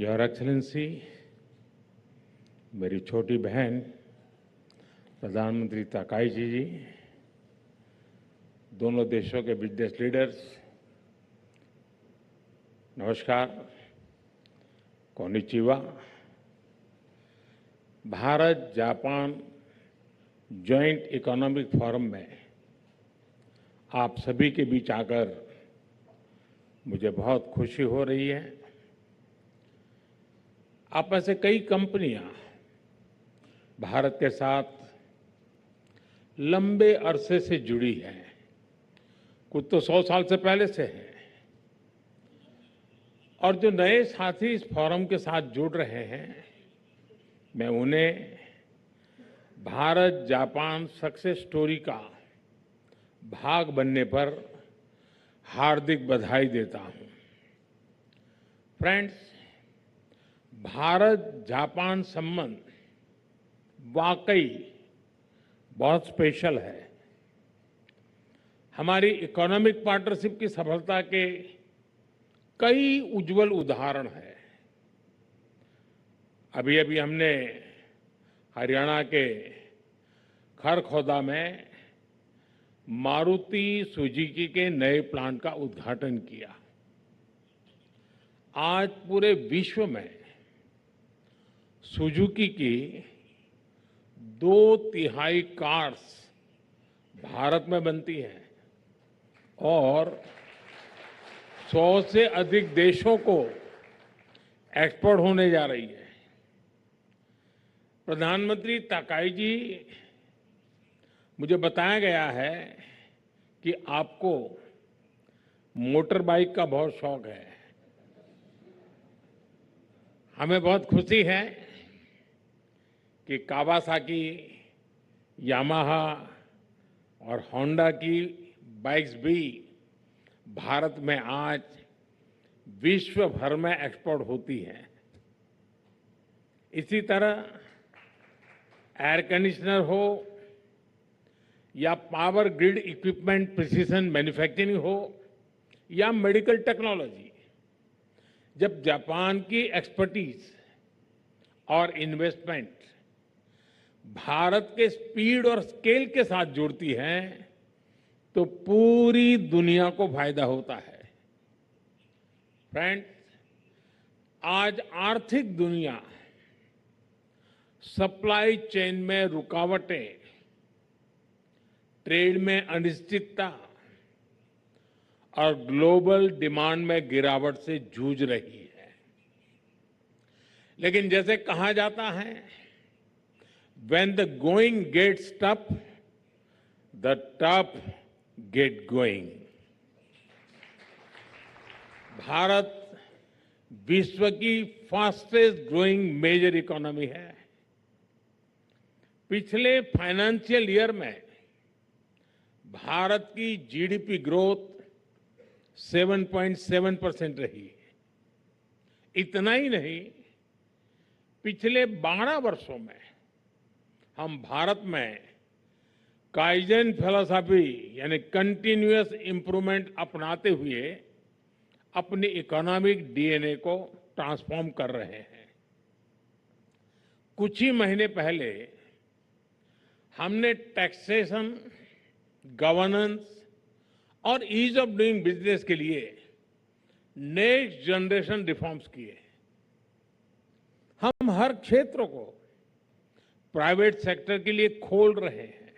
Your excellency, मेरी छोटी बहन प्रधानमंत्री ताकाईची जी, दोनों देशों के बिजनेस लीडर्स, नमस्कार, konnichiwa. Bharat Japan joint economic forum में आप सभी के बीच आकर मुझे बहुत खुशी हो रही है। आप में से कई कंपनियां भारत के साथ लंबे अरसे से जुड़ी हैं, कुछ तो 100 साल से पहले से हैं, और जो नए साथी इस फोरम के साथ जुड़ रहे हैं, मैं उन्हें भारत जापान सक्सेस स्टोरी का भाग बनने पर हार्दिक बधाई देता हूं। फ्रेंड्स, भारत जापान संबंध वाकई बहुत स्पेशल है। हमारी इकोनॉमिक पार्टनरशिप की सफलता के कई उज्जवल उदाहरण हैं। अभी अभी हमने हरियाणा के खरखौदा में मारुति सुजुकी के नए प्लांट का उद्घाटन किया। आज पूरे विश्व में सुजुकी की 2/3 कार्स भारत में बनती हैं और 100 से अधिक देशों को एक्सपोर्ट होने जा रही है। प्रधानमंत्री ताकाई जी, मुझे बताया गया है कि आपको मोटर बाइक का बहुत शौक है। हमें बहुत खुशी है कि कावासाकी, यामाहा और होंडा की बाइक्स भी भारत में आज विश्व भर में एक्सपोर्ट होती हैं। इसी तरह एयर कंडीशनर हो या power grid equipment precision manufacturing हो या मेडिकल टेक्नोलॉजी, जब जापान की एक्सपर्टीज और इन्वेस्टमेंट भारत के स्पीड और स्केल के साथ जुड़ती हैं, तो पूरी दुनिया को फायदा होता है। फ्रेंड्स, आज आर्थिक दुनिया सप्लाई चेन में रुकावटें, ट्रेड में अनिश्चितता और ग्लोबल डिमांड में गिरावट से जूझ रही है। लेकिन जैसे कहा जाता है, when the going gets tough, the tough get going। Bharat विश्व की फास्टेस्ट ग्रोइंग मेजर इकोनॉमी है। पिछले फाइनेंशियल ईयर में भारत की जीडीपी ग्रोथ 7.7% रही। इतना ही नहीं, पिछले 12 वर्षों में हम भारत में काइजन फिलॉसफी यानी कंटिन्यूअस इंप्रूवमेंट अपनाते हुए अपनी इकोनॉमिक डीएनए को ट्रांसफॉर्म कर रहे हैं। कुछ ही महीने पहले हमने टैक्सेशन, गवर्नेंस और ईज ऑफ डूइंग बिजनेस के लिए नेक्स्ट जनरेशन रिफॉर्म्स किए। हम हर क्षेत्र को प्राइवेट सेक्टर के लिए खोल रहे हैं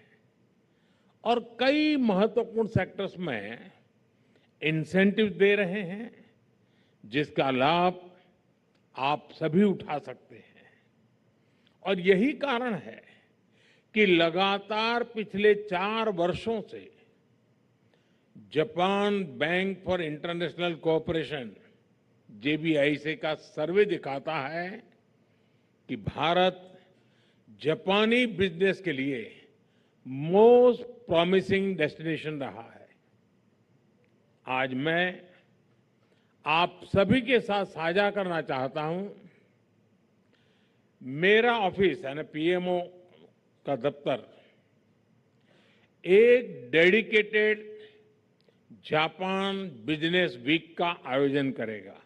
और कई महत्वपूर्ण सेक्टर्स में इंसेंटिव दे रहे हैं, जिसका लाभ आप सभी उठा सकते हैं। और यही कारण है कि लगातार पिछले 4 वर्षों से Japan bank for international cooperation JBIC का सर्वे दिखाता है कि भारत जापानी बिजनेस के लिए मोस्ट प्रॉमिसिंग डेस्टिनेशन रहा है। आज मैं आप सभी के साथ साझा करना चाहता हूं, मेरा ऑफिस यानी पीएमओ का दफ्तर एक डेडिकेटेड जापान बिजनेस वीक का आयोजन करेगा।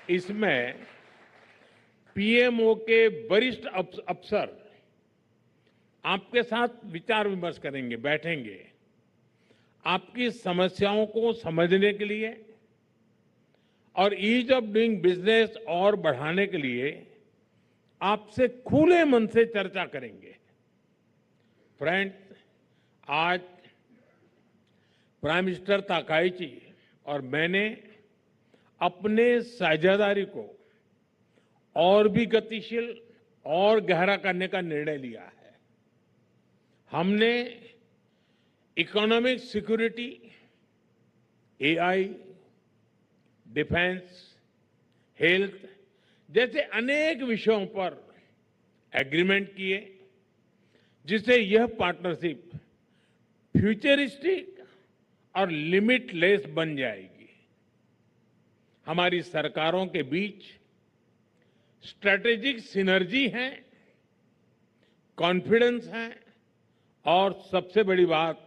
इसमें पीएमओ के वरिष्ठ अफसर आपके साथ विचार विमर्श करेंगे, बैठेंगे, आपकी समस्याओं को समझने के लिए और ईज ऑफ डूइंग बिजनेस और बढ़ाने के लिए आपसे खुले मन से चर्चा करेंगे। फ्रेंड्स, आज प्राइम मिनिस्टर ताकाईची और मैंने अपने साझेदारी को और भी गतिशील और गहरा करने का निर्णय लिया है। हमने economic security, AI, defence, health जैसे अनेक विषयों पर एग्रीमेंट किए, जिससे यह पार्टनरशिप फ्यूचरिस्टिक और लिमिटलेस बन जाएगी। हमारी सरकारों के बीच स्ट्रेटेजिक सिनर्जी है, कॉन्फिडेंस है और सबसे बड़ी बात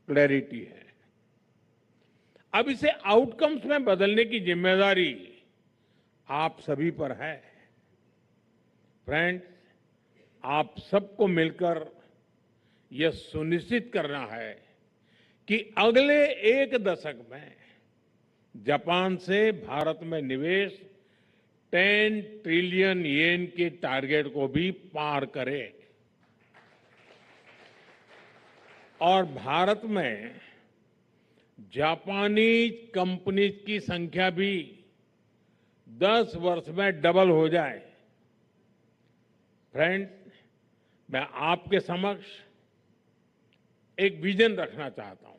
क्लैरिटी है। अब इसे आउटकम्स में बदलने की जिम्मेदारी आप सभी पर है। फ्रेंड्स, आप सबको मिलकर यह सुनिश्चित करना है कि अगले एक दशक में जापान से भारत में निवेश 10 ट्रिलियन येन के टारगेट को भी पार करे और भारत में जापानी कंपनीज की संख्या भी 10 वर्ष में डबल हो जाए। फ्रेंड्स, मैं आपके समक्ष एक विजन रखना चाहता हूं।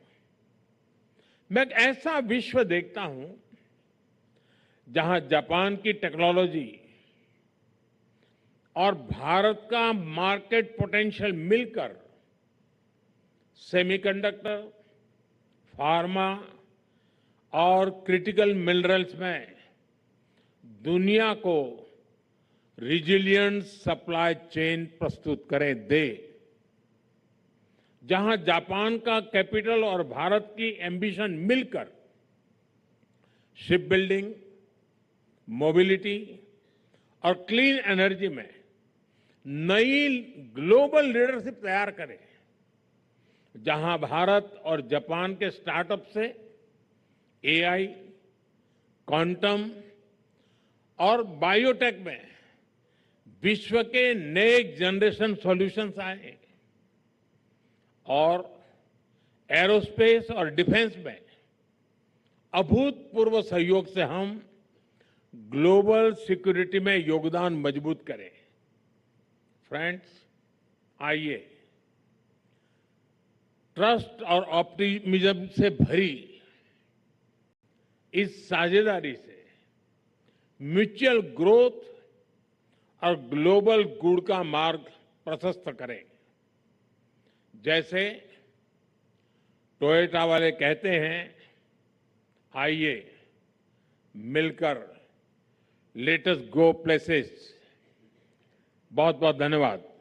मैं एक ऐसा विश्व देखता हूं जहां जापान की टेक्नोलॉजी और भारत का मार्केट पोटेंशियल मिलकर सेमीकंडक्टर, फार्मा और क्रिटिकल मिनरल्स में दुनिया को रिजिलिएंट सप्लाई चेन प्रस्तुत करें दे। जहां जापान का कैपिटल और भारत की एम्बिशन मिलकर शिप बिल्डिंग, मोबिलिटी और क्लीन एनर्जी में नई ग्लोबल लीडरशिप तैयार करें। जहां भारत और जापान के स्टार्टअप से एआई, क्वांटम और बायोटेक में विश्व के नेक्स्ट जनरेशन सॉल्यूशंस आए और एरोस्पेस और डिफेंस में अभूतपूर्व सहयोग से हम ग्लोबल सिक्योरिटी में योगदान मजबूत करें। फ्रेंड्स, आइए ट्रस्ट और ऑप्टिमिज्म से भरी इस साझेदारी से म्यूचुअल ग्रोथ और ग्लोबल गुड का मार्ग प्रशस्त करें। जैसे टोयोटा वाले कहते हैं, आइए मिलकर लेट अस गो प्लेसेस। बहुत बहुत धन्यवाद।